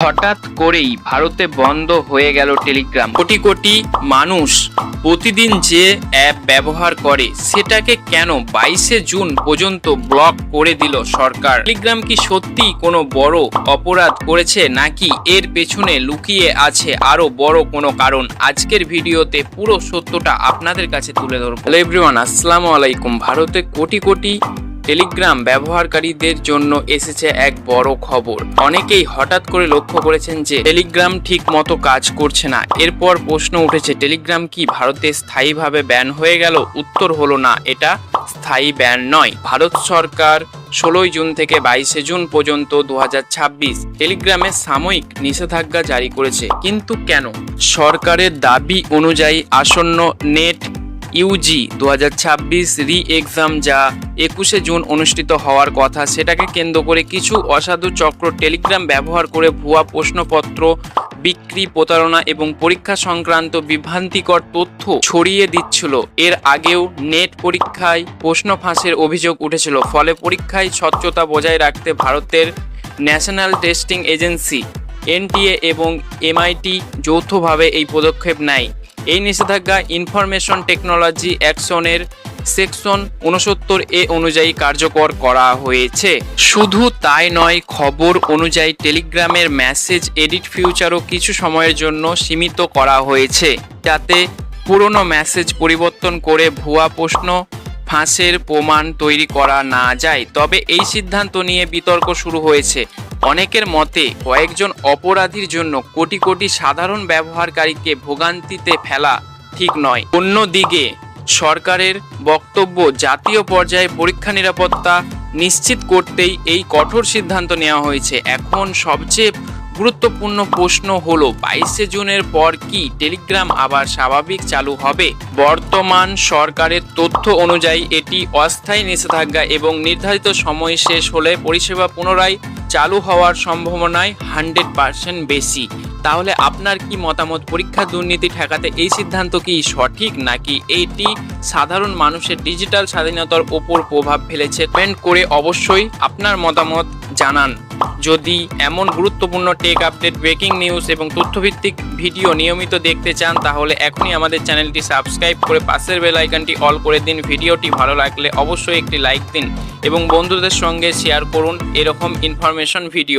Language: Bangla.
হঠাৎ করেই ভারতে বন্ধ হয়ে গেল টেলিগ্রাম। কোটি কোটি মানুষ প্রতিদিন যে অ্যাপ ব্যবহার করে সেটাকে কেন 22শে জুন পর্যন্ত ব্লক করে দিল সরকার? টেলিগ্রাম কি সত্যি কোনো বড় অপরাধ করেছে, নাকি এর পেছনে লুকিয়ে আছে আরো বড় কোনো কারণ? আজকের ভিডিওতে পুরো সত্যটা আপনাদের কাছে তুলে ধরব। হ্যালো এভরিওয়ান, আসসালামু আলাইকুম। ভারতে কোটি কোটি টেলিগ্রাম ব্যবহারকারীদের জন্য এসেছে এক বড় খবর। অনেকেই হঠাৎ করে লক্ষ্য করেছেন যে টেলিগ্রাম ঠিক মতো কাজ করছে না। এরপর প্রশ্ন উঠেছে, টেলিগ্রাম কি ভারতে স্থায়ীভাবে ব্যান হয়ে গেল? উত্তর হলো না, এটা স্থায়ী ব্যান নয়। ভারত সরকার 16 জুন থেকে 22শে জুন পর্যন্ত 2026 টেলিগ্রামে সাময়িক নিষেধাজ্ঞা জারি করেছে। কিন্তু কেন? সরকারের দাবি অনুযায়ী আসন্ন নেট ইউজি 2026 রি এক্সাম, যা 21শে জুন অনুষ্ঠিত হওয়ার কথা, সেটাকে কেন্দ্র করে কিছু অসাধু চক্র টেলিগ্রাম ব্যবহার করে ভুয়া প্রশ্নপত্র বিক্রি, প্রতারণা এবং পরীক্ষা সংক্রান্ত বিভ্রান্তিকর তথ্য ছড়িয়ে দিচ্ছিল। এর আগেও নেট পরীক্ষায় প্রশ্ন ফাঁসের অভিযোগ উঠেছিল। ফলে পরীক্ষায় স্বচ্ছতা বজায় রাখতে ভারতের ন্যাশনাল টেস্টিং এজেন্সি এনটিএ এবং এমআইটি যৌথভাবে এই পদক্ষেপ নেয়। এই নিষেধাজ্ঞা ইনফরমেশন টেকনোলজি অ্যাকশনের সেকশন 69A অনুযায়ী কার্যকর করা হয়েছে। শুধু তাই নয়, খবর অনুযায়ী টেলিগ্রামের মেসেজ এডিট ফিউচারও কিছু সময়ের জন্য সীমিত করা হয়েছে, যাতে পুরনো মেসেজ পরিবর্তন করে ভুয়া প্রশ্ন ফাঁসের প্রমাণ তৈরি করা না যায়। তবে এই সিদ্ধান্ত নিয়ে বিতর্ক শুরু হয়েছে। অনেকের মতে কয়েকজন অপরাধীর জন্য কোটি কোটি সাধারণ ব্যবহারকারীকে ভোগান্তিতে ফেলা ঠিক নয়। অন্যদিকে সরকারের বক্তব্য, জাতীয় পর্যায়ে পরীক্ষা নিরাপত্তা নিশ্চিত করতেই এই কঠোর সিদ্ধান্ত নেওয়া হয়েছে। এখন সবচেয়ে গুরুত্বপূর্ণ প্রশ্ন হলো, 22শে জুনের পর কি টেলিগ্রাম আবার স্বাভাবিক চালু হবে? বর্তমান সরকারের তথ্য অনুযায়ী এটি অস্থায়ী নিষেধাজ্ঞা এবং নির্ধারিত সময় শেষ হলে পরিষেবা পুনরায় চালু হওয়ার সম্ভাবনায় 100% বেশি। তাহলে আপনার কি মতামত? পরীক্ষা দুর্নীতি ঠেকাতে এই সিদ্ধান্ত কি সঠিক, নাকি এটি সাধারণ মানুষের ডিজিটাল স্বাধীনতার ওপর প্রভাব ফেলেছে? কমেন্ট করে অবশ্যই আপনার মতামত জানান। যদি এমন গুরুত্বপূর্ণ টেক আপডেট, ব্রেকিং নিউজ এবং তথ্যভিত্তিক ভিডিও নিয়মিত দেখতে চান, তাহলে এখনই আমাদের চ্যানেলটি সাবস্ক্রাইব করে পাশের বেল আইকনটি অল করে দিন। ভিডিওটি ভালো লাগলে অবশ্যই একটি লাইক দিন এবং বন্ধুদের সঙ্গে শেয়ার করুন এরকম ইনফরমেশন ভিডিও।